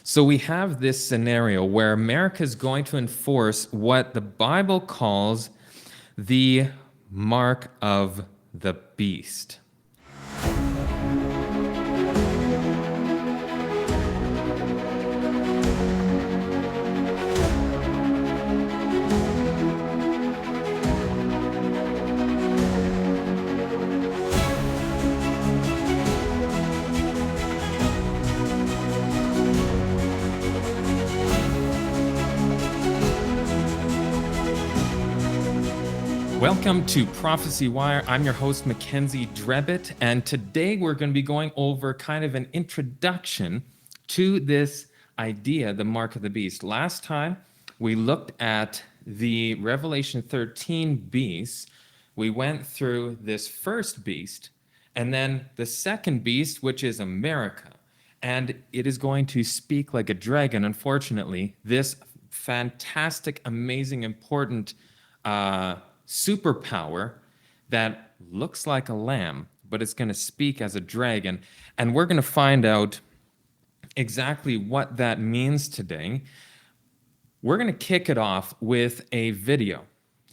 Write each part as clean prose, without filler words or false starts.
So we have this scenario where America is going to enforce what the Bible calls the mark of the beast. Welcome to Prophecy Wire. I'm your host, MacKenzie Drebit, and today we're going to be going over kind of an introduction to this idea, the mark of the beast. Last time we looked at the Revelation 13 beasts. We went through this first beast and then the second beast, which is America. And it is going to speak like a dragon. Unfortunately, this fantastic, amazing, important superpower that looks like a lamb, but it's going to speak as a dragon. And we're going to find out exactly what that means today. We're going to kick it off with a video.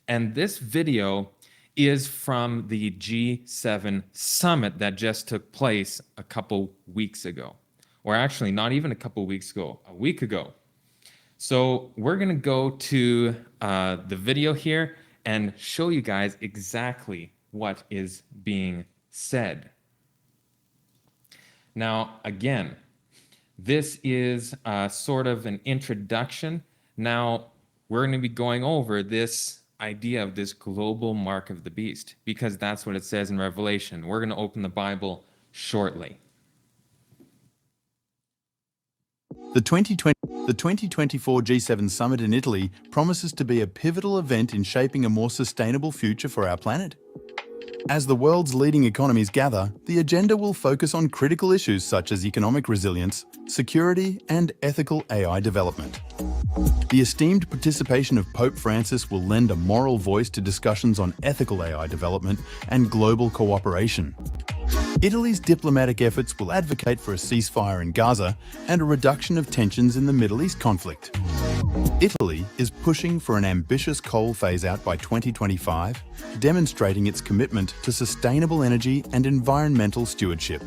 And this video is from the G7 summit that just took place a couple weeks ago. Or actually, not even a couple weeks ago, a week ago. So we're going to go to the video here and show you guys exactly what is being said. Now, again, this is sort of an introduction. Now, we're going to be going over this idea of this global mark of the beast, because that's what it says in Revelation. We're going to open the Bible shortly. The 2024 G7 Summit in Italy promises to be a pivotal event in shaping a more sustainable future for our planet. As the world's leading economies gather, the agenda will focus on critical issues such as economic resilience, security, and ethical AI development. The esteemed participation of Pope Francis will lend a moral voice to discussions on ethical AI development and global cooperation. Italy's diplomatic efforts will advocate for a ceasefire in Gaza and a reduction of tensions in the Middle East conflict. Italy is pushing for an ambitious coal phase-out by 2025, demonstrating its commitment to sustainable energy and environmental stewardship.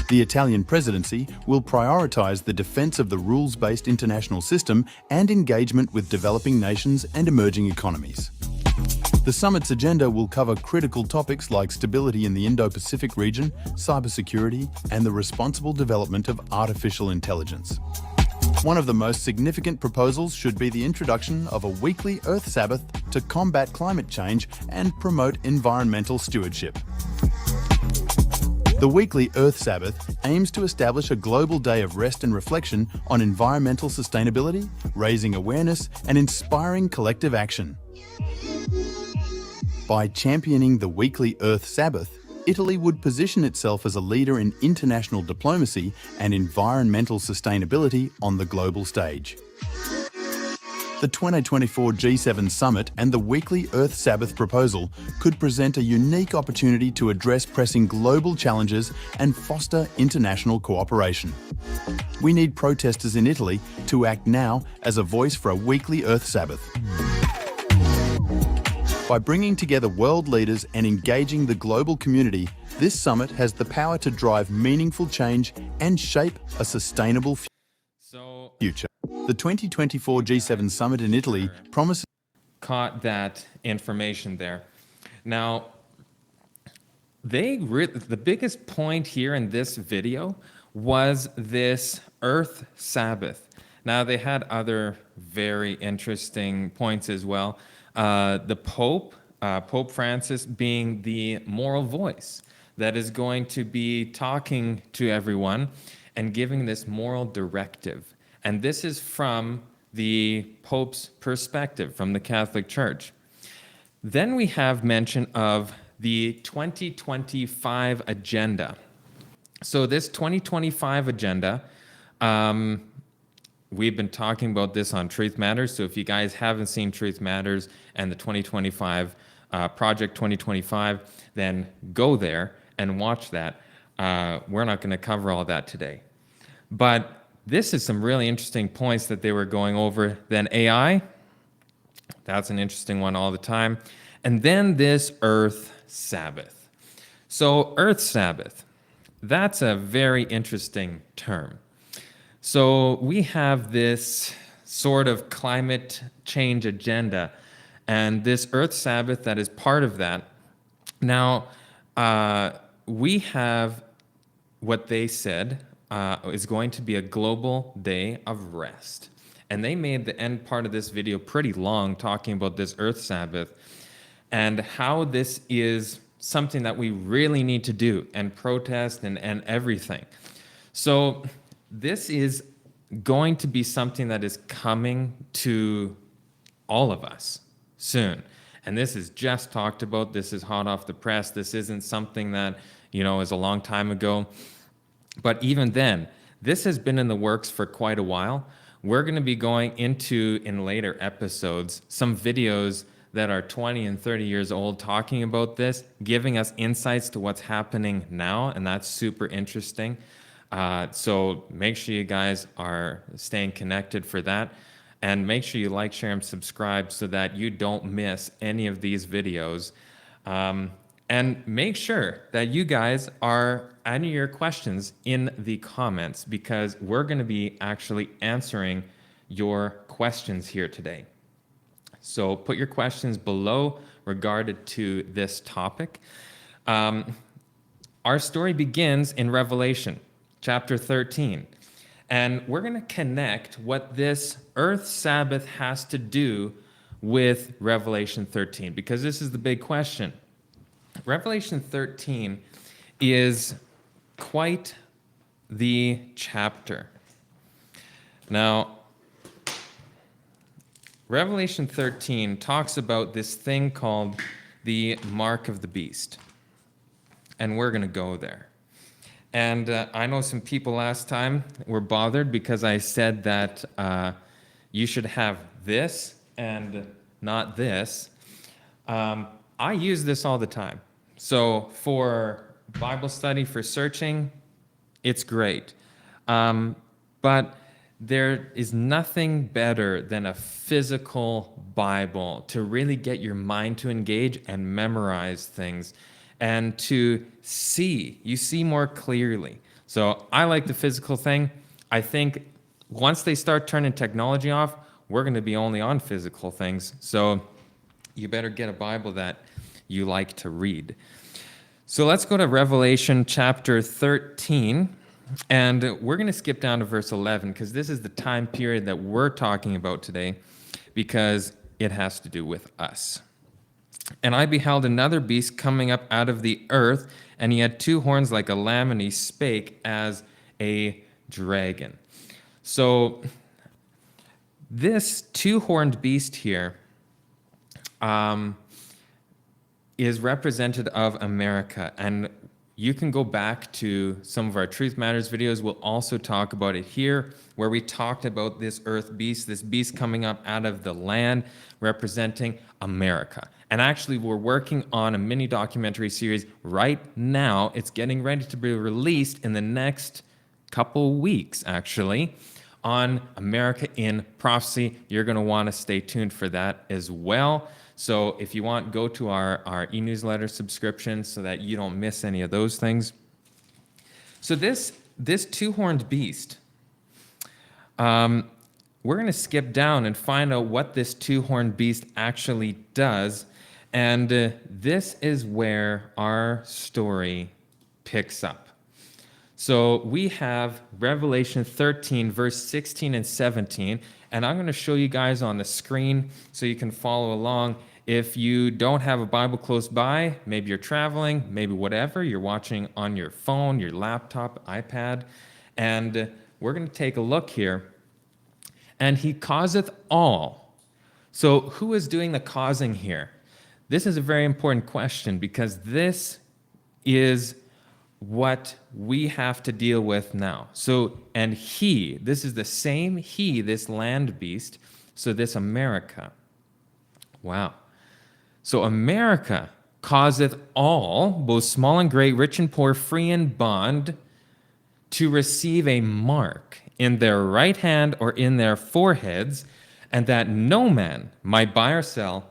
The Italian presidency will prioritise the defence of the rules-based international system and engagement with developing nations and emerging economies. The summit's agenda will cover critical topics like stability in the Indo-Pacific region, cybersecurity, and the responsible development of artificial intelligence. One of the most significant proposals should be the introduction of a weekly Earthsabbath to combat climate change and promote environmental stewardship. The weekly Earthsabbath aims to establish a global day of rest and reflection on environmental sustainability, raising awareness, and inspiring collective action. By championing the weekly Earthsabbath, Italy would position itself as a leader in international diplomacy and environmental sustainability on the global stage. The 2024 G7 Summit and the weekly Earthsabbath proposal could present a unique opportunity to address pressing global challenges and foster international cooperation. We need protesters in Italy to act now as a voice for a weekly Earthsabbath. By bringing together world leaders and engaging the global community, this summit has the power to drive meaningful change and shape a sustainable future. The 2024 G7 Summit in Italy promises... Caught that information there. Now, the biggest point here in this video was this Earthsabbath. Now, they had other very interesting points as well. The Pope, Pope Francis, being the moral voice that is going to be talking to everyone and giving this moral directive. And this is from the Pope's perspective, from the Catholic Church. Then we have mention of the 2025 agenda. So this 2025 agenda, we've been talking about this on Truth Matters. So if you guys haven't seen Truth Matters and the 2025 Project 2025, then go there and watch that. We're not going to cover all that today. But this is some really interesting points that they were going over. Then AI, that's an interesting one all the time. And then this Earth Sabbath. So Earth Sabbath, that's a very interesting term. So we have this sort of climate change agenda and this Earth Sabbath that is part of that. Now, we have what they said is going to be a global day of rest. And they made the end part of this video pretty long, talking about this Earth Sabbath and how this is something that we really need to do and protest and everything. So this is going to be something that is coming to all of us soon. And this is just talked about. This is hot off the press. This isn't something that, is a long time ago. But even then, this has been in the works for quite a while. We're going to be going into, in later episodes, some videos that are 20 and 30 years old talking about this, giving us insights to what's happening now, and that's super interesting. So make sure you guys are staying connected for that. And make sure you like, share, and subscribe so that you don't miss any of these videos. And make sure that you guys are adding your questions in the comments because we're going to be actually answering your questions here today. So put your questions below regarding to this topic. Our story begins in Revelation chapter 13. And we're going to connect what this Earth Sabbath has to do with Revelation 13, because this is the big question. Revelation 13 is quite the chapter. Now, Revelation 13 talks about this thing called the mark of the beast. And we're going to go there. And I know some people last time were bothered because I said that you should have this and not this. I use this all the time. So for Bible study, for searching, it's great. But there is nothing better than a physical Bible to really get your mind to engage and memorize things and to see. You see more clearly. So I like the physical thing. I think once they start turning technology off, we're going to be only on physical things. So you better get a Bible that you like to read. So let's go to Revelation chapter 13. And we're going to skip down to verse 11 because this is the time period that we're talking about today because it has to do with us. And I beheld another beast coming up out of the earth, and he had two horns like a lamb, and he spake as a dragon. So this two-horned beast here is representative of America. And you can go back to some of our Truth Matters videos. We'll also talk about it here, where we talked about this earth beast, this beast coming up out of the land, representing America. And actually, we're working on a mini documentary series right now. It's getting ready to be released in the next couple weeks, actually, on America in Prophecy. You're going to want to stay tuned for that as well. So if you want, go to our e-newsletter subscription so that you don't miss any of those things. So this two-horned beast, we're going to skip down and find out what this two-horned beast actually does. And this is where our story picks up. So we have Revelation 13, verse 16 and 17. And I'm going to show you guys on the screen so you can follow along. If you don't have a Bible close by, maybe you're traveling, maybe whatever, you're watching on your phone, your laptop, iPad, and we're going to take a look here. And he causeth all. So who is doing the causing here? This is a very important question because this is what we have to deal with now. So, and he, this is the same he, this land beast, so this America. Wow. So America causeth all, both small and great, rich and poor, free and bond, to receive a mark in their right hand or in their foreheads, and that no man might buy or sell,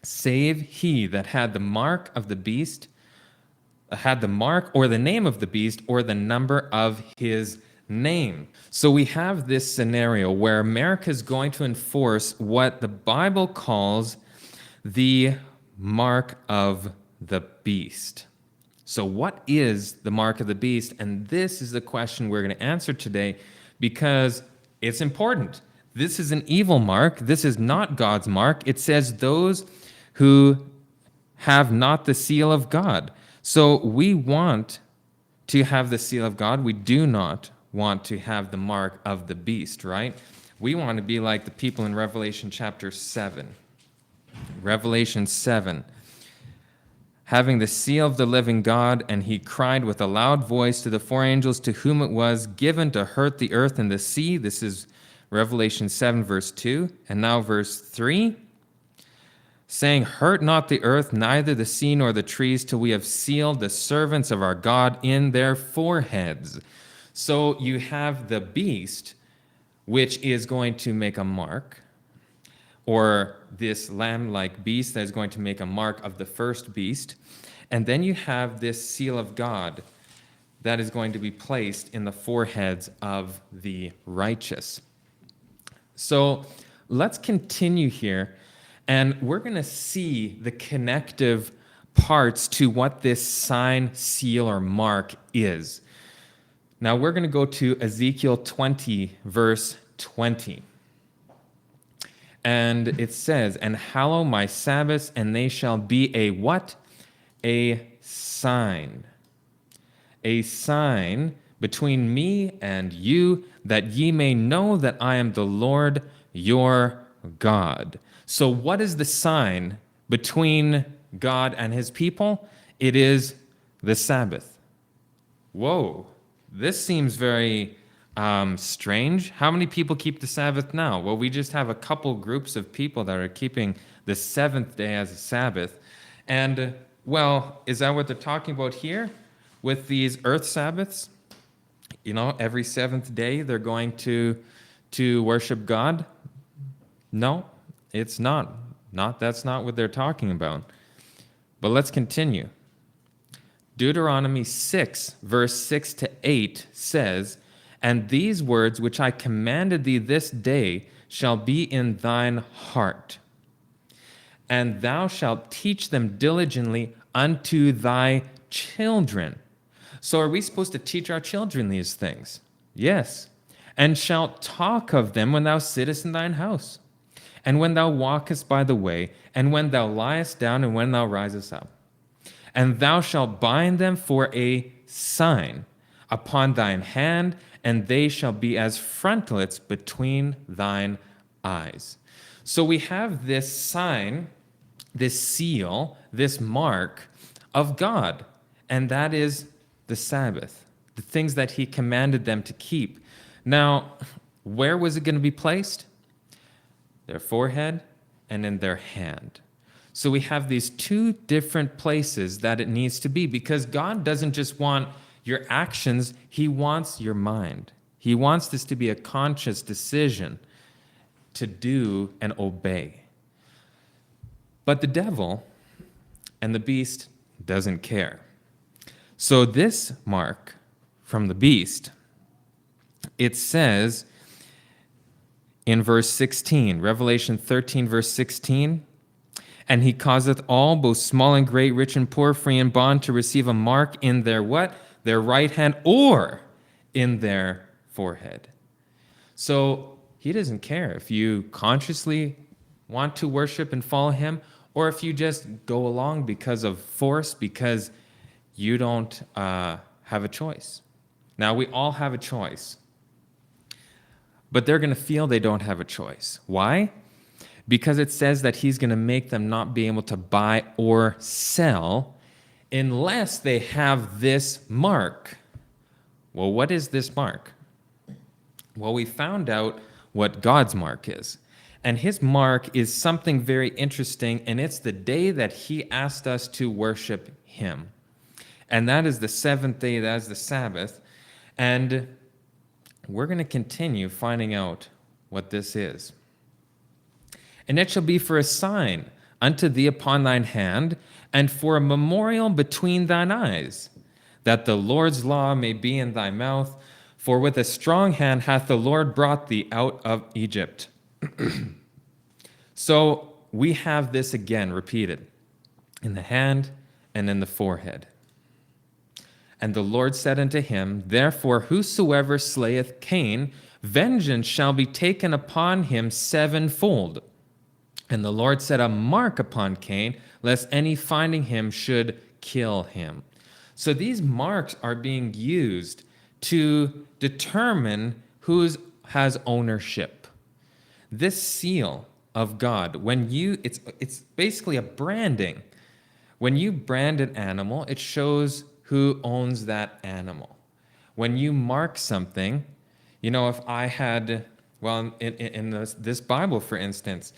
save he that had the mark of the beast, had the mark or the name of the beast or the number of his name. So we have this scenario where America is going to enforce what the Bible calls the mark of the beast. So what is the mark of the beast? And this is the question we're going to answer today because it's important. This is an evil mark. This is not God's mark. It says those who have not the seal of God. So we want to have the seal of God. We do not want to have the mark of the beast, right? We want to be like the people in Revelation chapter 7. Revelation 7. Having the seal of the living God, and he cried with a loud voice to the four angels to whom it was given to hurt the earth and the sea. This is Revelation 7, verse 2. And now verse 3. Saying, hurt not the earth, neither the sea nor the trees, till we have sealed the servants of our God in their foreheads. So you have the beast, which is going to make a mark, or this lamb-like beast that is going to make a mark of the first beast. And then you have this seal of God that is going to be placed in the foreheads of the righteous. So let's continue here, and we're going to see the connective parts to what this sign, seal, or mark is. Now we're going to go to Ezekiel 20, verse 20. And it says, and hallow my Sabbaths, and they shall be a what? A sign. A sign between me and you, that ye may know that I am the Lord your God. So what is the sign between God and his people? It is the Sabbath. Whoa, this seems very strange. How many people keep the Sabbath now? Well, we just have a couple groups of people that are keeping the seventh day as a Sabbath. And, well, is that what they're talking about here with these Earthsabbaths? You know, every seventh day they're going to worship God? No, it's not. That's not what they're talking about. But let's continue. Deuteronomy 6, verse 6 to 8 says, and these words which I commanded thee this day shall be in thine heart, and thou shalt teach them diligently unto thy children. So are we supposed to teach our children these things? Yes. And shalt talk of them when thou sittest in thine house, and when thou walkest by the way, and when thou liest down, and when thou risest up. And thou shalt bind them for a sign upon thine hand, and they shall be as frontlets between thine eyes. So we have this sign, this seal, this mark of God, and that is the Sabbath, the things that he commanded them to keep. Now, where was it going to be placed? Their forehead and in their hand. So we have these two different places that it needs to be, because God doesn't just want your actions, he wants your mind. He wants this to be a conscious decision to do and obey. But the devil and the beast doesn't care. So this mark from the beast, it says in verse 16, Revelation 13, verse 16, and he causeth all, both small and great, rich and poor, free and bond, to receive a mark in their what? Their right hand, or in their forehead. So he doesn't care if you consciously want to worship and follow him, or if you just go along because of force, because you don't have a choice. Now, we all have a choice, but they're going to feel they don't have a choice. Why? Because it says that he's going to make them not be able to buy or sell unless they have this mark. Well, what is this mark? Well, we found out what God's mark is. And his mark is something very interesting, and it's the day that he asked us to worship him. And that is the seventh day, that is the Sabbath. And we're going to continue finding out what this is. And it shall be for a sign unto thee upon thine hand, and for a memorial between thine eyes, that the Lord's law may be in thy mouth. For with a strong hand hath the Lord brought thee out of Egypt. So we have this again repeated in the hand and in the forehead. And the Lord said unto him, Therefore whosoever slayeth Cain, vengeance shall be taken upon him sevenfold. And the Lord set a mark upon Cain, lest any finding him should kill him. So these marks are being used to determine who has ownership. This seal of God, it's basically a branding. When you brand an animal, it shows who owns that animal. When you mark something, if I had, in this Bible, for instance,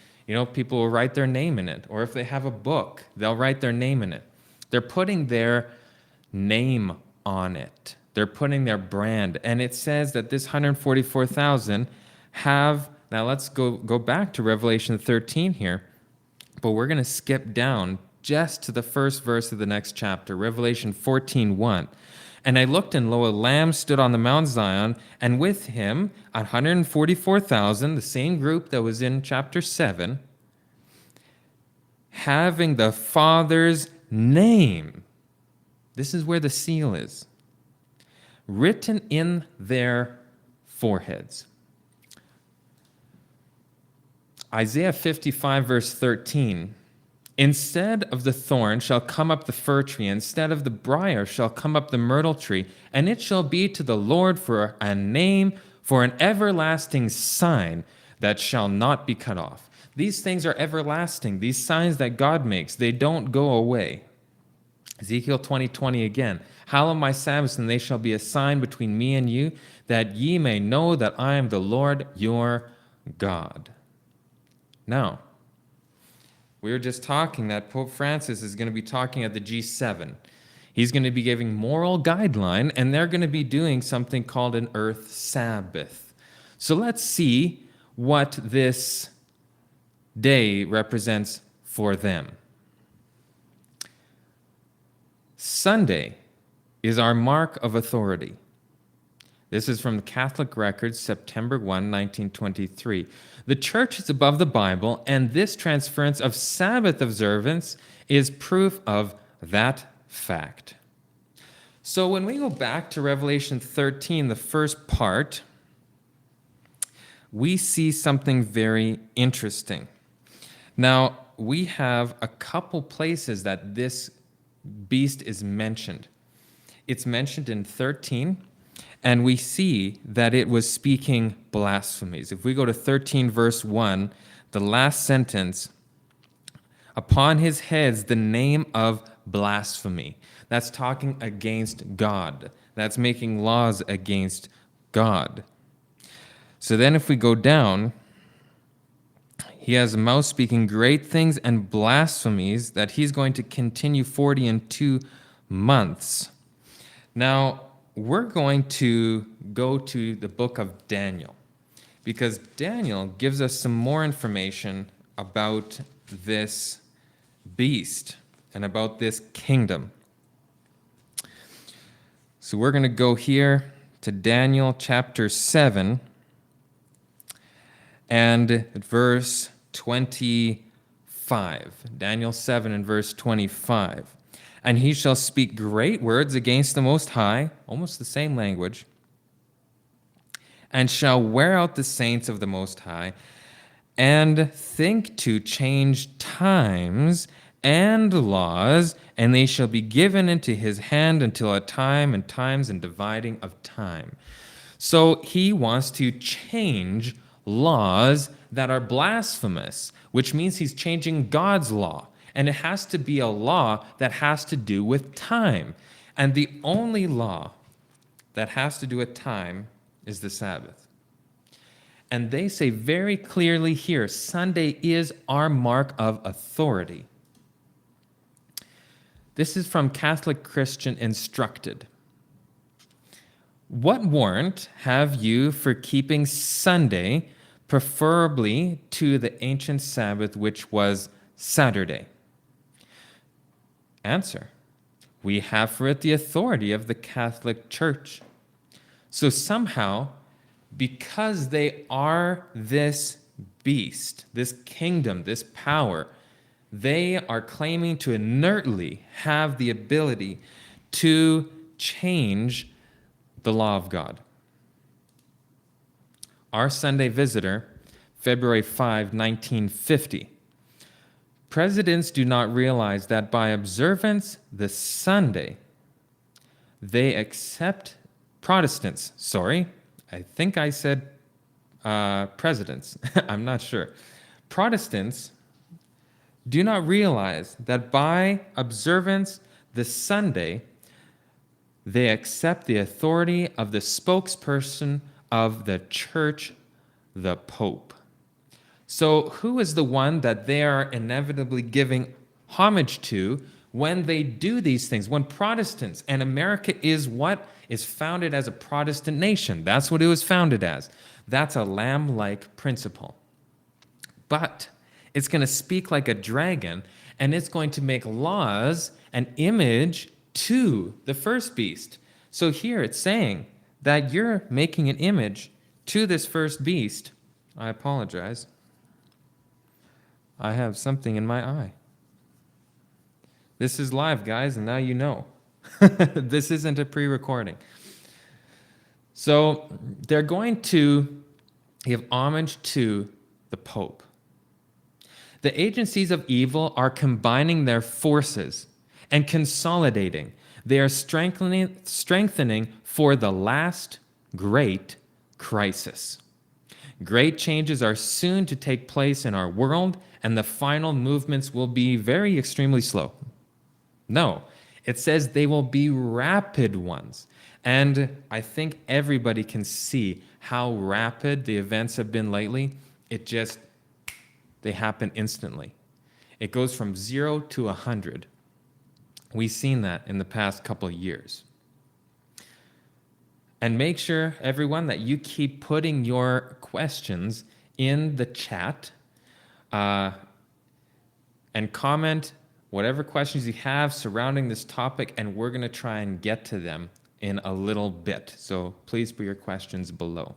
people will write their name in it. Or if they have a book, they'll write their name in it. They're putting their name on it. They're putting their brand. And it says that this 144,000 have, now let's go back to Revelation 13 here, but we're going to skip down just to the first verse of the next chapter, Revelation 14:1. And I looked, and lo, a lamb stood on the Mount Zion, and with him 144,000, the same group that was in chapter 7, having the Father's name. This is where the seal is. Written in their foreheads. Isaiah 55, verse 13. Instead of the thorn shall come up the fir tree, instead of the briar shall come up the myrtle tree, and it shall be to the Lord for a name, for an everlasting sign that shall not be cut off. These things are everlasting. These signs that God makes, they don't go away. Ezekiel 20:20 again. Hallow my Sabbaths, and they shall be a sign between me and you, that ye may know that I am the Lord your God. Now, we were just talking that Pope Francis is going to be talking at the G7. He's going to be giving moral guideline, and they're going to be doing something called an Earthsabbath. So let's see what this day represents for them. Sunday is our mark of authority. This is from the Catholic Records, September 1, 1923. The church is above the Bible, and this transference of Sabbath observance is proof of that fact. So when we go back to Revelation 13, the first part, we see something very interesting. Now, we have a couple places that this beast is mentioned. It's mentioned in 13, and we see that it was speaking blasphemies. If we go to 13, verse 1, the last sentence, upon his heads the name of blasphemy. That's talking against God. That's making laws against God. So then if we go down, he has a mouth speaking great things and blasphemies, that he's going to continue 42 months. Now, we're going to go to the book of Daniel, because Daniel gives us some more information about this beast and about this kingdom. So we're going to go here to Daniel chapter 7 and verse 25. Daniel 7 and verse 25. And he shall speak great words against the Most High, almost the same language, and shall wear out the saints of the Most High, and think to change times and laws, and they shall be given into his hand until a time and times and dividing of time. So he wants to change laws that are blasphemous, which means he's changing God's law. And it has to be a law that has to do with time. And the only law that has to do with time is the Sabbath. And they say very clearly here, Sunday is our mark of authority. This is from Catholic Christian Instructed. What warrant have you for keeping Sunday, preferably to the ancient Sabbath, which was Saturday? Answer: we have for it the authority of the Catholic Church. So somehow, because they are this beast, this kingdom, this power, they are claiming to inertly have the ability to change the law of God. Our Sunday visitor, February 5, 1950. Presidents do not realize that by observance the Sunday, they accept Protestants. Sorry, I think I said presidents. I'm not sure. Protestants do not realize that by observance the Sunday, they accept the authority of the spokesperson of the church, the Pope. So who is the one that they are inevitably giving homage to when they do these things? When Protestants, and America is what is founded as a Protestant nation. That's what it was founded as. That's a lamb-like principle. But it's going to speak like a dragon, and it's going to make laws an image to the first beast. So here it's saying that you're making an image to this first beast. I apologize. I have something in my eye. This is live, guys, and now you know. This isn't a pre-recording. So they're going to give homage to the Pope. The agencies of evil are combining their forces and consolidating. They are strengthening for the last great crisis. Great changes are soon to take place in our world, and the final movements will be very extremely slow. No, it says they will be rapid ones. And I think everybody can see how rapid the events have been lately. They happen instantly. It goes from 0 to 100. We've seen that in the past couple of years. And make sure, everyone, that you keep putting your questions in the chat and comment whatever questions you have surrounding this topic, and we're going to try and get to them in a little bit. So please put your questions below.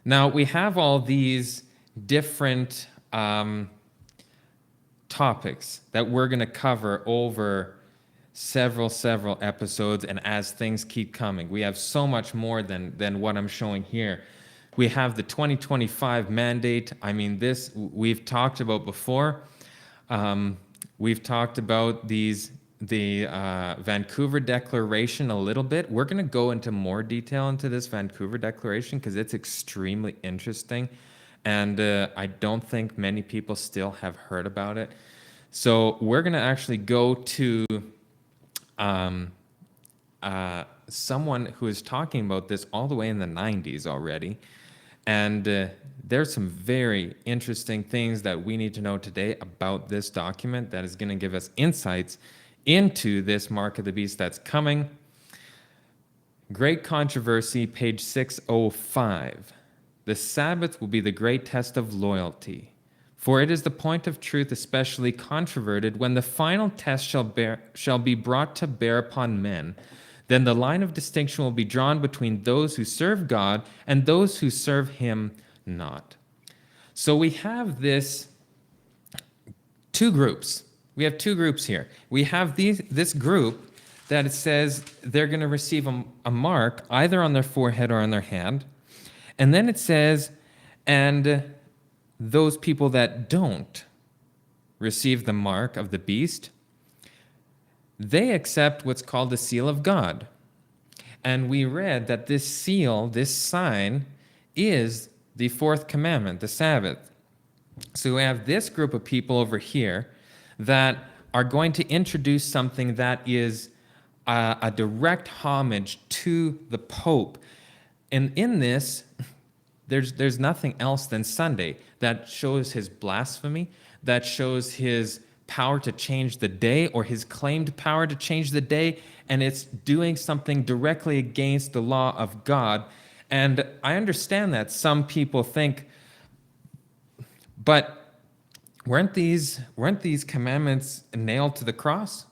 Now, we have all these different topics that we're going to cover over several episodes, and as things keep coming. We have so much more than what I'm showing here. We have the 2025 mandate. I mean, this we've talked about before. We've talked about the Vancouver Declaration a little bit. We're going to go into more detail into this Vancouver Declaration because it's extremely interesting, and I don't think many people still have heard about it. So we're going to actually go to someone who is talking about this all the way in the 90s already. And there's some very interesting things that we need to know today about this document that is going to give us insights into this mark of the beast that's coming. Great Controversy, page 605. The Sabbath will be the great test of loyalty, for it is the point of truth especially controverted when the final test shall be brought to bear upon men. Then the line of distinction will be drawn between those who serve God and those who serve him not. So we have this two groups. We have two groups here. We have this group that it says they're going to receive a mark either on their forehead or on their hand. And then it says, and those people that don't receive the mark of the beast, they accept what's called the seal of God. And we read that this seal, this sign, is the fourth commandment, the Sabbath. So we have this group of people over here that are going to introduce something that is a direct homage to the Pope. And in this, there's nothing else than Sunday that shows his blasphemy, that shows his power to change the day or his claimed power to change the day, and it's doing something directly against the law of God. And I understand that some people think, but weren't these commandments nailed to the cross?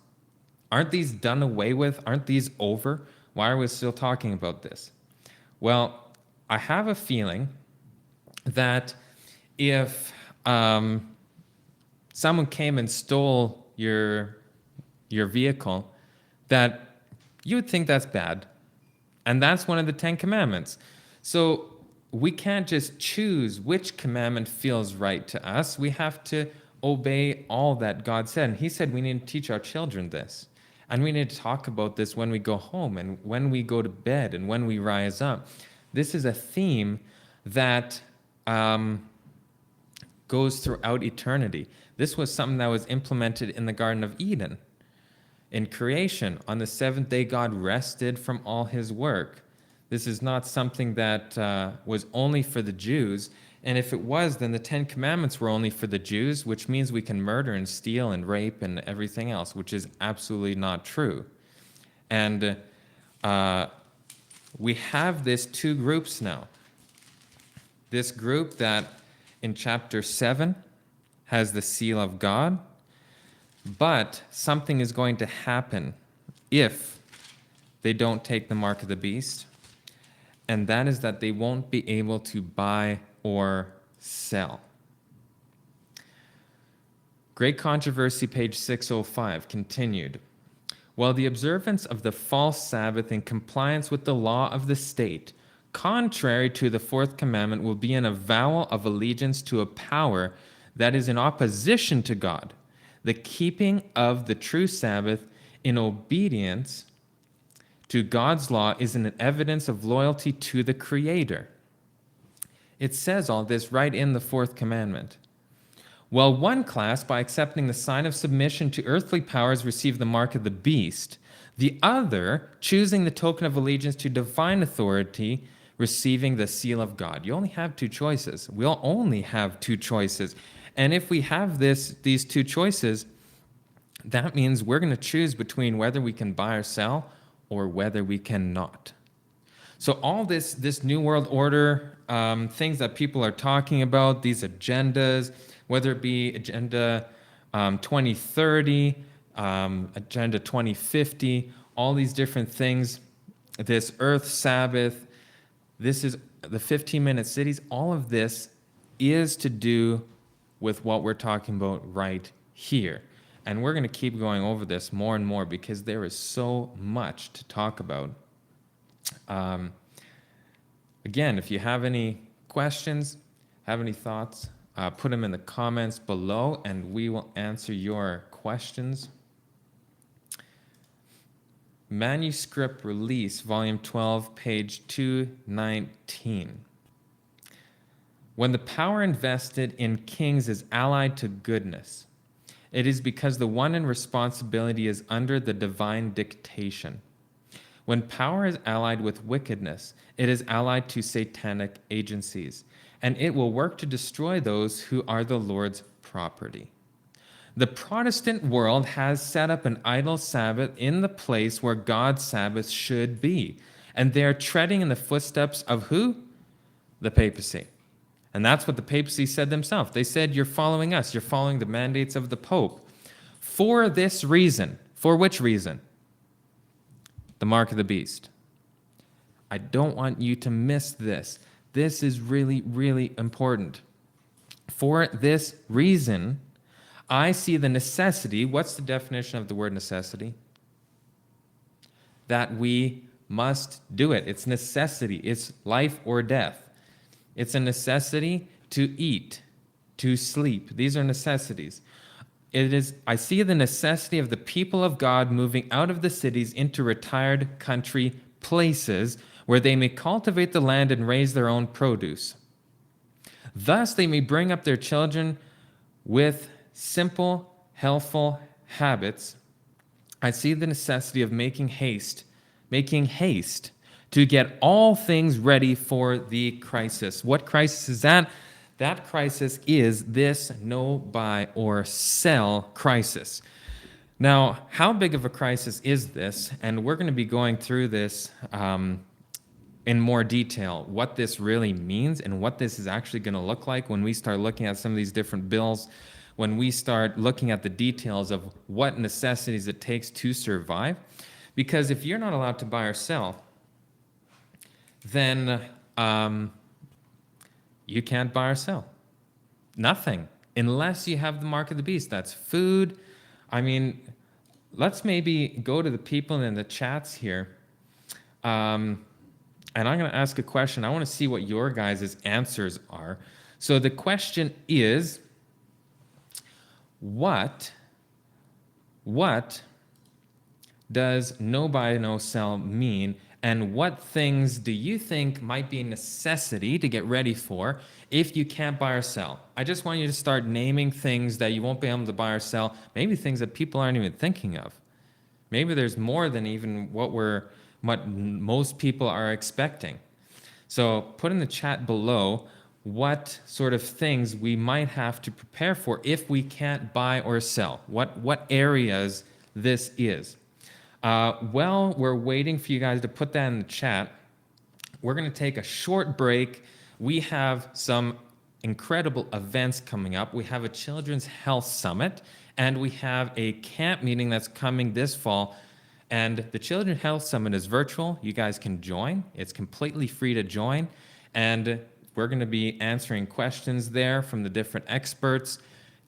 Aren't these done away with? Aren't these over? Why are we still talking about this? Well, I have a feeling that if someone came and stole your vehicle, that you would think that's bad. And that's one of the 10 commandments. So we can't just choose which commandment feels right to us. We have to obey all that God said. And he said we need to teach our children this. And we need to talk about this when we go home and when we go to bed and when we rise up. This is a theme that goes throughout eternity. This was something that was implemented in the Garden of Eden. In creation, on the seventh day, God rested from all his work. This is not something that was only for the Jews. And if it was, then the 10 Commandments were only for the Jews, which means we can murder and steal and rape and everything else, which is absolutely not true. And we have this two groups now. This group that in chapter 7 has the seal of God, but something is going to happen if they don't take the mark of the beast, and that is that they won't be able to buy or sell. Great Controversy, page 605, continued. While the observance of the false Sabbath in compliance with the law of the state, contrary to the fourth commandment, will be an avowal of allegiance to a power that is in opposition to God, the keeping of the true Sabbath in obedience to God's law is an evidence of loyalty to the Creator. It says all this right in the fourth commandment. Well, one class, by accepting the sign of submission to earthly powers, received the mark of the beast. The other, choosing the token of allegiance to divine authority, receiving the seal of God. You only have two choices. We'll only have two choices. And if we have these two choices, that means we're going to choose between whether we can buy or sell or whether we cannot. So all this New World Order, things that people are talking about, these agendas, whether it be Agenda 2030, Agenda 2050, all these different things, this Earthsabbath, this is the 15-minute cities, all of this is to do with what we're talking about right here. And we're going to keep going over this more and more because there is so much to talk about. Again, if you have any questions, have any thoughts, put them in the comments below and we will answer your questions. Manuscript Release, Volume 12, page 219. When the power invested in kings is allied to goodness, it is because the one in responsibility is under the divine dictation. When power is allied with wickedness, it is allied to satanic agencies, and it will work to destroy those who are the Lord's property. The Protestant world has set up an idol Sabbath in the place where God's Sabbath should be, and they are treading in the footsteps of who? The papacy. And that's what the papacy said themselves. They said, you're following us. You're following the mandates of the Pope. For this reason. For which reason? The mark of the beast. I don't want you to miss this. This is really, really important. For this reason, I see the necessity. What's the definition of the word necessity? That we must do it. It's necessity. It's life or death. It's a necessity to eat, to sleep. These are necessities. I see the necessity of the people of God moving out of the cities into retired country places where they may cultivate the land and raise their own produce. Thus, they may bring up their children with simple, healthful habits. I see the necessity of making haste to get all things ready for the crisis. What crisis is that? That crisis is this no, buy, or sell crisis. Now, how big of a crisis is this? And we're going to be going through this in more detail, what this really means and what this is actually going to look like when we start looking at some of these different bills, when we start looking at the details of what necessities it takes to survive. Because if you're not allowed to buy or sell, then you can't buy or sell. Nothing, unless you have the mark of the beast. That's food. I mean, let's maybe go to the people in the chats here. And I'm going to ask a question. I want to see what your guys' answers are. So the question is, what does no buy, no sell mean? And what things do you think might be a necessity to get ready for if you can't buy or sell? I just want you to start naming things that you won't be able to buy or sell, maybe things that people aren't even thinking of. Maybe there's more than even what most people are expecting. So put in the chat below what sort of things we might have to prepare for if we can't buy or sell, what areas this is. While we're waiting for you guys to put that in the chat, we're going to take a short break. We have some incredible events coming up. We have a Children's Health Summit, and we have a camp meeting that's coming this fall. And the Children's Health Summit is virtual. You guys can join. It's completely free to join. And we're going to be answering questions there from the different experts.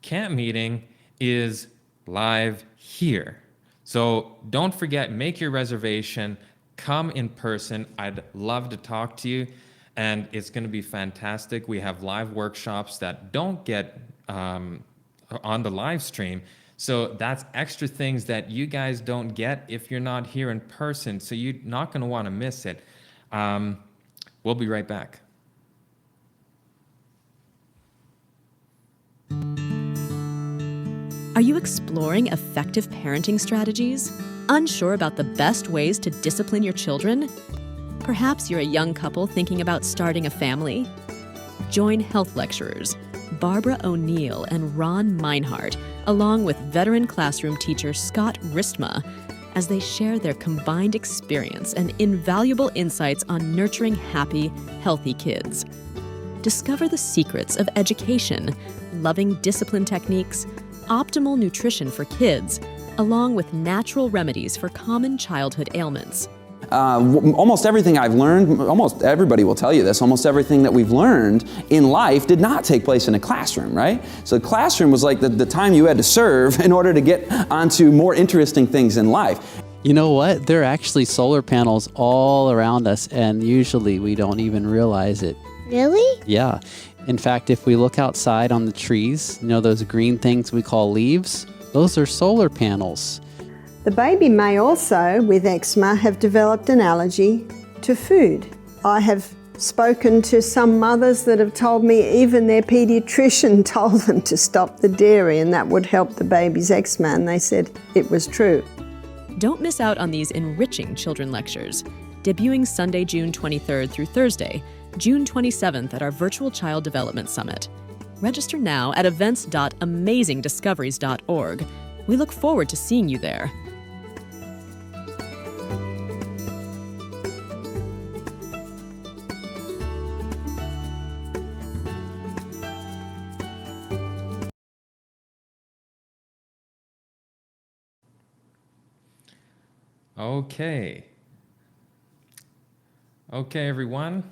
Camp meeting is live here. So don't forget, make your reservation. Come in person. I'd love to talk to you. And it's going to be fantastic. We have live workshops that don't get on the live stream. So that's extra things that you guys don't get if you're not here in person. So you're not going to want to miss it. We'll be right back. Are you exploring effective parenting strategies? Unsure about the best ways to discipline your children? Perhaps you're a young couple thinking about starting a family? Join health lecturers Barbara O'Neill and Ron Meinhardt, along with veteran classroom teacher Scott Ristma, as they share their combined experience and invaluable insights on nurturing happy, healthy kids. Discover the secrets of education, loving discipline techniques, optimal nutrition for kids, along with natural remedies for common childhood ailments. Almost everything I've learned, almost everybody will tell you this, almost everything that we've learned in life did not take place in a classroom, right? So the classroom was like the time you had to serve in order to get onto more interesting things in life. You know what? There are actually solar panels all around us, and usually we don't even realize it. Really? Yeah. In fact, if we look outside on the trees, you know those green things we call leaves? Those are solar panels. The baby may also, with eczema, have developed an allergy to food. I have spoken to some mothers that have told me even their pediatrician told them to stop the dairy and that would help the baby's eczema, and they said it was true. Don't miss out on these enriching children lectures, debuting Sunday, June 23rd through Thursday, June 27th at our Virtual Child Development Summit. Register now at events.amazingdiscoveries.org. We look forward to seeing you there. Okay, everyone.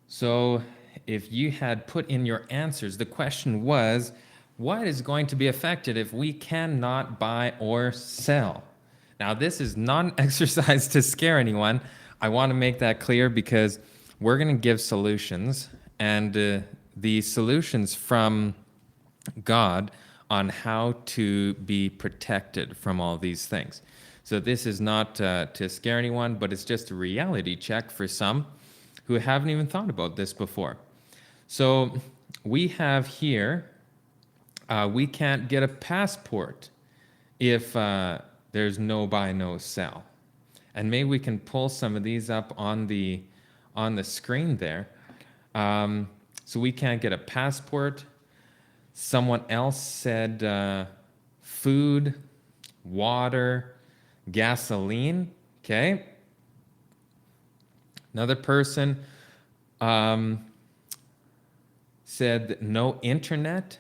So if you had put in your answers, the question was, what is going to be affected if we cannot buy or sell? Now, this is not an exercise to scare anyone. I want to make that clear because we're going to give solutions, and the solutions from God on how to be protected from all these things. So this is not to scare anyone, but it's just a reality check for some who haven't even thought about this before. So we have here, we can't get a passport if there's no buy, no sell. And maybe we can pull some of these up on the screen there. So we can't get a passport. Someone else said food, water, gasoline. Okay. Another person said no internet.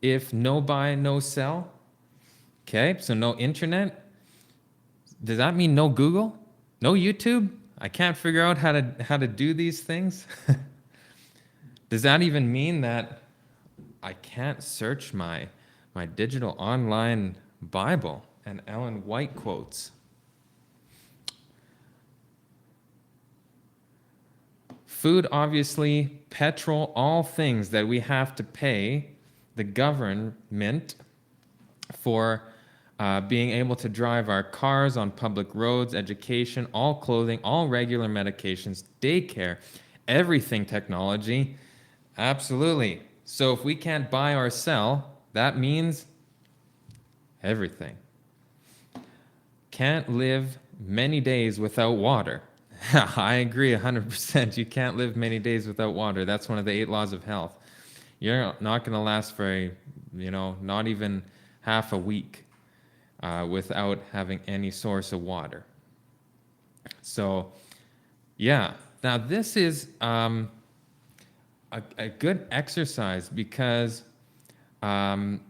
If no buy, no sell. Okay, so no internet. Does that mean no Google? No YouTube? I can't figure out how to do these things. Does that even mean that I can't search my digital online Bible and Ellen White quotes? Food, obviously, petrol, all things that we have to pay the government for being able to drive our cars on public roads, education, all clothing, all regular medications, daycare, everything technology. Absolutely. So if we can't buy or sell, that means everything. Can't live many days without water. I agree 100%. You can't live many days without water. That's one of the 8 laws of health. You're not going to last for, not even half a week without having any source of water. So, yeah. Now, this is a good exercise because, and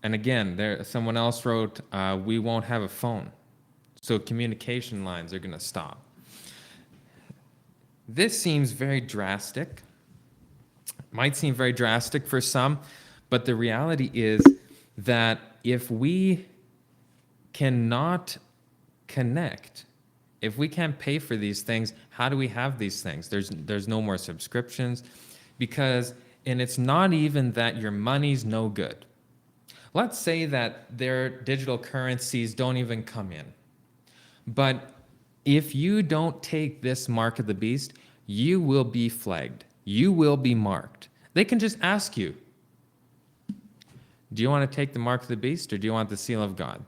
again, someone else wrote, we won't have a phone. So communication lines are going to stop. This seems very drastic. Might seem very drastic for some, but the reality is that if we cannot connect, if we can't pay for these things, how do we have these things? There's no more subscriptions and it's not even that your money's no good. Let's say that their digital currencies don't even come in. But if you don't take this mark of the beast, you will be flagged. You will be marked. They can just ask you, do you want to take the mark of the beast or do you want the seal of God?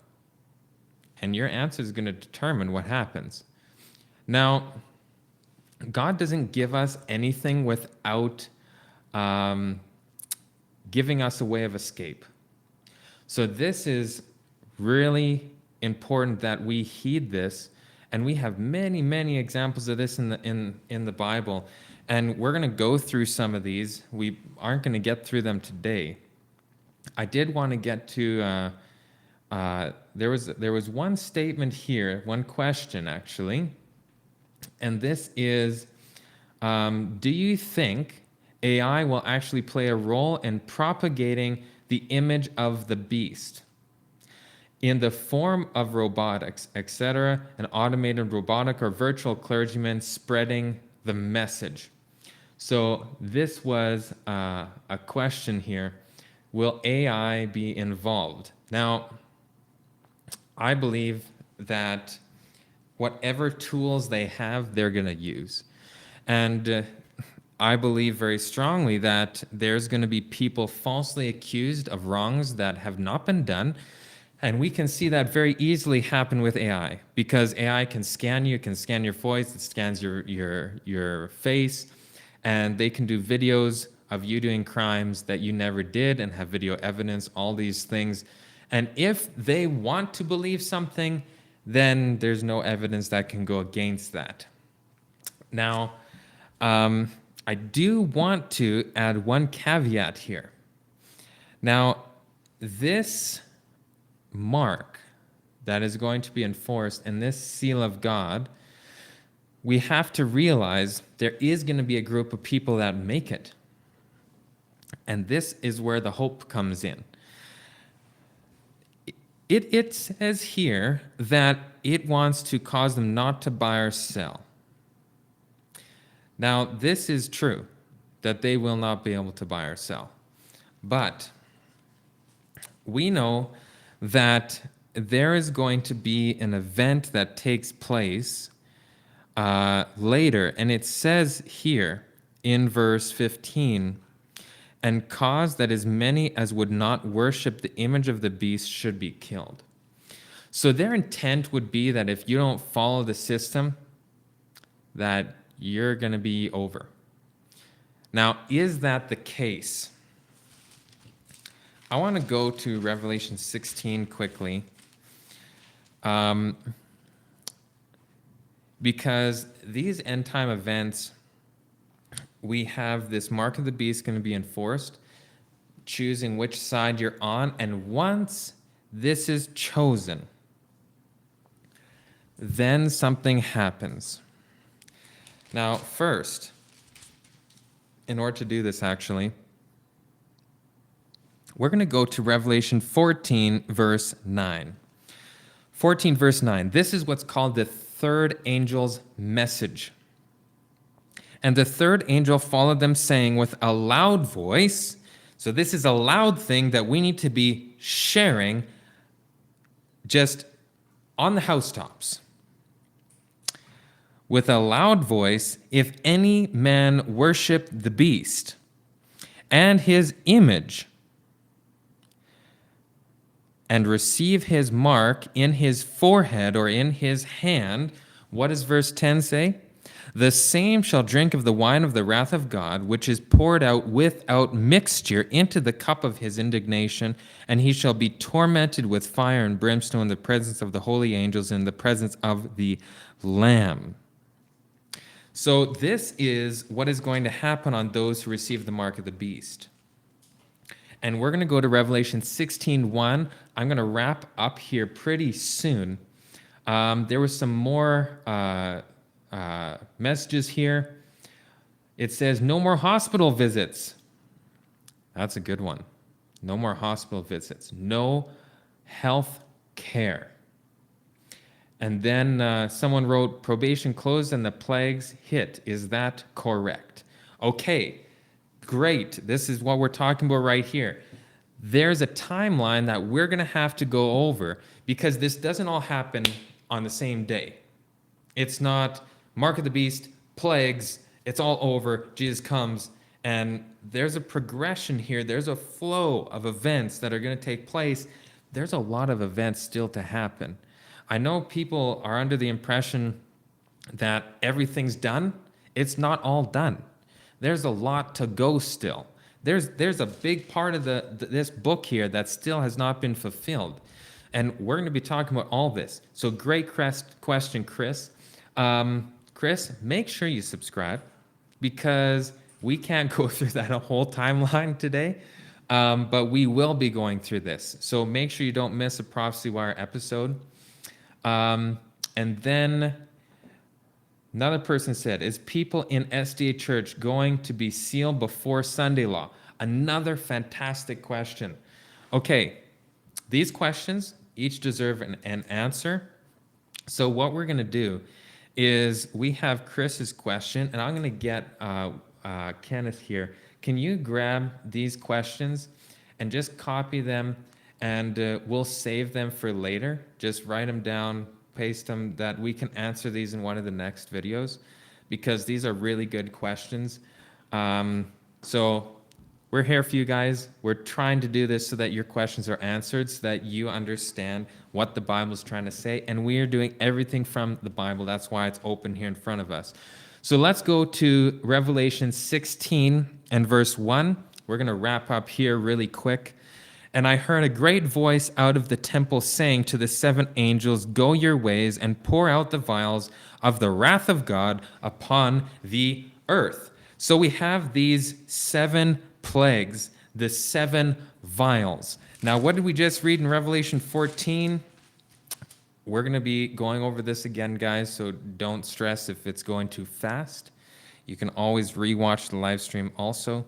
And your answer is going to determine what happens. Now, God doesn't give us anything without giving us a way of escape. So this is really important that we heed this, and we have many, many examples of this in the Bible, and we're going to go through some of these. We aren't going to get through them today. I did want to get to there was one statement here, one question actually, and this is, do you think AI will actually play a role in propagating the image of the beast in the form of robotics, etc., an automated robotic or virtual clergyman spreading the message? So this was a question here. Will AI be involved? Now, I believe that whatever tools they have, they're going to use. And I believe very strongly that there's going to be people falsely accused of wrongs that have not been done. And we can see that very easily happen with AI, because AI can scan you, it can scan your voice, it scans your face, and they can do videos of you doing crimes that you never did and have video evidence, all these things. And if they want to believe something, then there's no evidence that can go against that. Now, I do want to add one caveat here. Now, this mark that is going to be enforced and this seal of God, we have to realize there is going to be a group of people that make it. And this is where the hope comes in. It says here that it wants to cause them not to buy or sell. Now, this is true, that they will not be able to buy or sell. But we know that there is going to be an event that takes place later, and it says here in verse 15, and cause that as many as would not worship the image of the beast should be killed. So their intent would be that if you don't follow the system, that you're going to be over. Now, is that the case? I want to go to Revelation 16 quickly, because these end time events, we have this mark of the beast going to be enforced, choosing which side you're on, and once this is chosen, then something happens. Now, first, in order to do this, actually, we're going to go to Revelation 14, verse 9. 14, verse 9. This is what's called the third angel's message. And the third angel followed them, saying with a loud voice, so this is a loud thing that we need to be sharing just on the housetops. With a loud voice, if any man worship the beast and his image and receive his mark in his forehead or in his hand, what does verse 10 say? The same shall drink of the wine of the wrath of God, which is poured out without mixture into the cup of his indignation, and he shall be tormented with fire and brimstone in the presence of the holy angels and in the presence of the Lamb. So this is what is going to happen on those who receive the mark of the beast. And we're going to go to Revelation 16:1. I'm going to wrap up here pretty soon. There was some more messages here. It says, no more hospital visits. That's a good one. No more hospital visits. No health care. And then someone wrote, probation closed and the plagues hit. Is that correct? Okay, great. This is what we're talking about right here. There's a timeline that we're going to have to go over because this doesn't all happen on the same day. It's not mark of the beast, plagues, it's all over, Jesus comes, and there's a progression here. There's a flow of events that are going to take place. There's a lot of events still to happen. I know people are under the impression that everything's done. It's not all done. There's a lot to go still. There's a big part of this book here that still has not been fulfilled. And we're going to be talking about all this. So great question, Chris. Chris, make sure you subscribe because we can't go through that whole timeline today, but we will be going through this. So make sure you don't miss a Prophecy Wire episode. And then another person said, is people in SDA Church going to be sealed before Sunday law? Another fantastic question. Okay, these questions each deserve an answer. So what we're going to do is we have Chris's question, and I'm going to get Kenneth here. Can you grab these questions and just copy them, and we'll save them for later. Just write them down, paste them, that we can answer these in one of the next videos, because these are really good questions. So we're here for you guys. We're trying to do this so that your questions are answered, so that you understand what the Bible is trying to say, and we are doing everything from the Bible. That's why it's open here in front of us. So let's go to Revelation 16 and verse 1. We're going to wrap up here really quick. And I heard a great voice out of the temple saying to the seven angels, go your ways and pour out the vials of the wrath of God upon the earth. So we have these 7 plagues, the 7 vials. Now, what did we just read in Revelation 14? We're going to be going over this again, guys, so don't stress if it's going too fast. You can always rewatch the live stream also.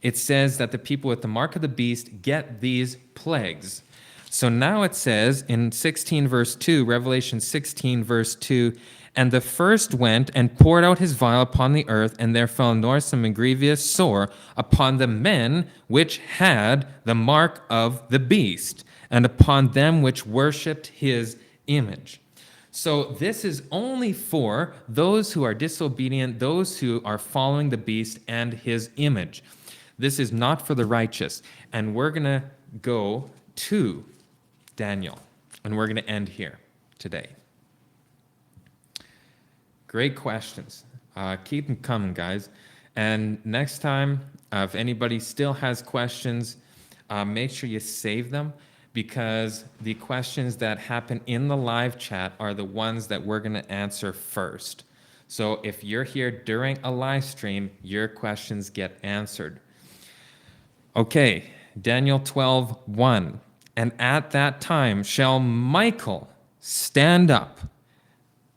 It says that the people with the mark of the beast get these plagues. So now it says in 16 verse 2, Revelation 16 verse 2, and the first went and poured out his vial upon the earth, and there fell noisome and grievous sore upon the men which had the mark of the beast, and upon them which worshipped his image. So this is only for those who are disobedient, those who are following the beast and his image. This is not for the righteous. And we're going to go to Daniel, and we're going to end here today. Great questions. Keep them coming, guys. And next time, if anybody still has questions, make sure you save them, because the questions that happen in the live chat are the ones that we're going to answer first. So if you're here during a live stream, your questions get answered. Okay, Daniel 12:1. And at that time shall Michael stand up.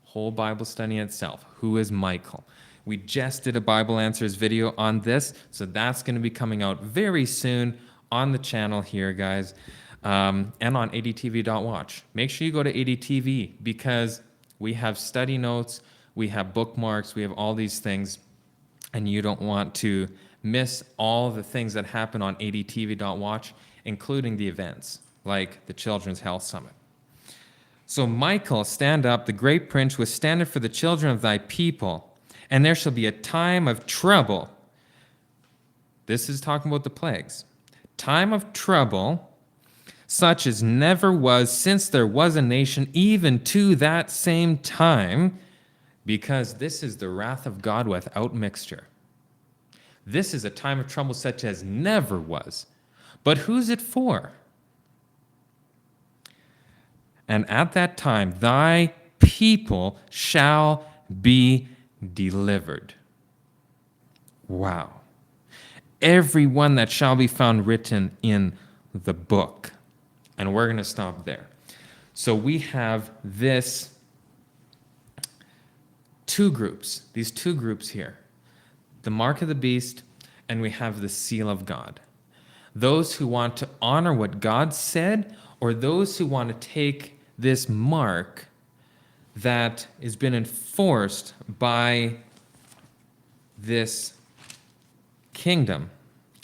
Whole Bible study in itself. Who is Michael? We just did a Bible Answers video on this, so that's going to be coming out very soon on the channel here, guys, and on adtv.watch. Make sure you go to ADTV, because we have study notes, we have bookmarks, we have all these things, and you don't want to miss all the things that happen on adtv.watch, including the events, like the Children's Health Summit. So Michael, stand up, the great prince, was standeth for the children of thy people, and there shall be a time of trouble. This is talking about the plagues. Time of trouble, such as never was since there was a nation, even to that same time, because this is the wrath of God without mixture. This is a time of trouble such as never was. But who's it for? And at that time, thy people shall be delivered. Wow. Everyone that shall be found written in the book. And we're going to stop there. So we have these two groups here. The mark of the beast, and we have the seal of God. Those who want to honor what God said, or those who want to take this mark that has been enforced by this kingdom,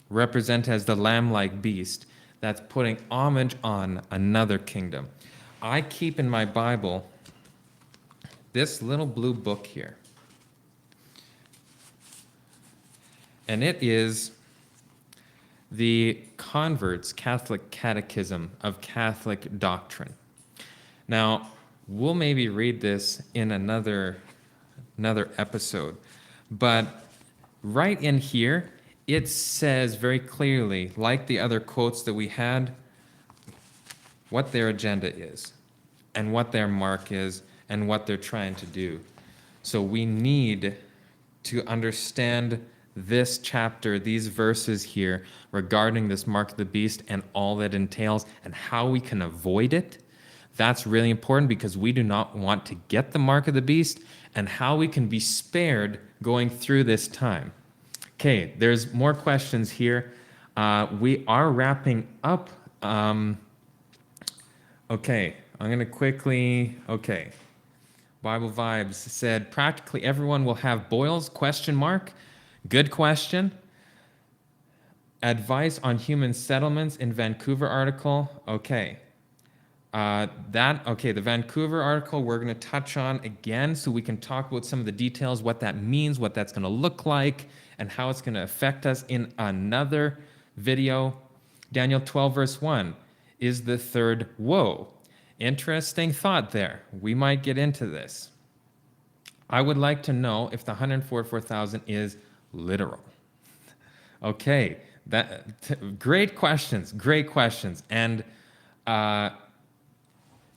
represented as the lamb-like beast, that's putting homage on another kingdom. I keep in my Bible this little blue book here. And it is the Convert's Catholic Catechism of Catholic Doctrine. Now, we'll maybe read this in another episode, but right in here, it says very clearly, like the other quotes that we had, what their agenda is, and what their mark is, and what they're trying to do. So we need to understand this chapter, these verses here, regarding this mark of the beast and all that entails, and how we can avoid it. That's really important, because we do not want to get the mark of the beast, and how we can be spared going through this time. Okay, there's more questions here. We are wrapping up. Okay, I'm going to quickly, okay. Bible Vibes said, practically everyone will have boils, question mark. Good question. Advice on human settlements in Vancouver article. Okay. The Vancouver article we're going to touch on again, so we can talk about some of the details, what that means, what that's going to look like, and how it's going to affect us in another video. Daniel 12 verse 1 is the third woe. Interesting thought there. We might get into this. I would like to know if the 144,000 is literal. Okay, great questions, and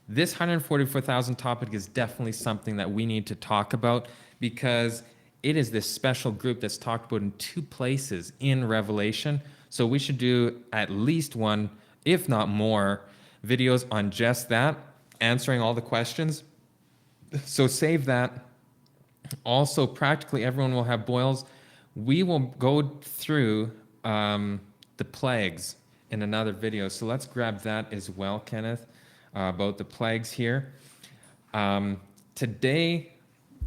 this 144,000 topic is definitely something that we need to talk about, because it is this special group that's talked about in two places in Revelation. So we should do at least one, if not more, videos on just that, answering all the questions. So save that. Also, practically everyone will have boils. We will go through the plagues in another video. So let's grab that as well, Kenneth, about the plagues here. Today,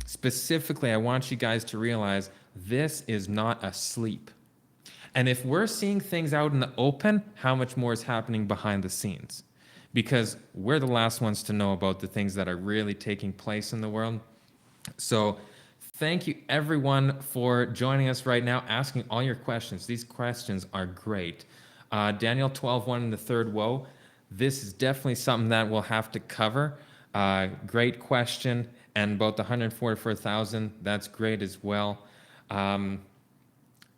specifically, I want you guys to realize this is not a sleep. And if we're seeing things out in the open, how much more is happening behind the scenes? Because we're the last ones to know about the things that are really taking place in the world. So thank you, everyone, for joining us right now, asking all your questions. These questions are great. Daniel 12:1 and the third woe. This is definitely something that we'll have to cover. Great question. And about the 144,000, that's great as well.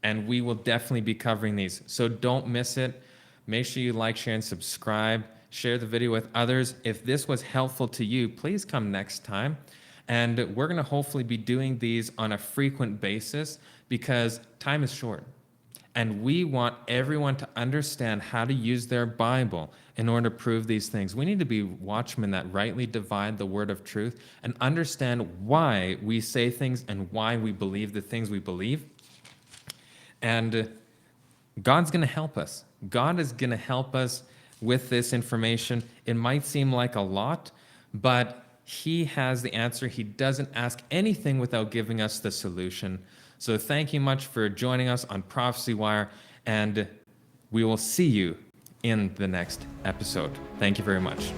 and we will definitely be covering these. So don't miss it. Make sure you like, share, and subscribe. Share the video with others. If this was helpful to you, please come next time. And we're going to hopefully be doing these on a frequent basis because time is short. And we want everyone to understand how to use their Bible in order to prove these things. We need to be watchmen that rightly divide the word of truth and understand why we say things and why we believe the things we believe. And God's going to help us. God is going to help us with this information. It might seem like a lot, but He has the answer. He doesn't ask anything without giving us the solution. So thank you much for joining us on Prophecy Wire, and we will see you in the next episode. Thank you very much.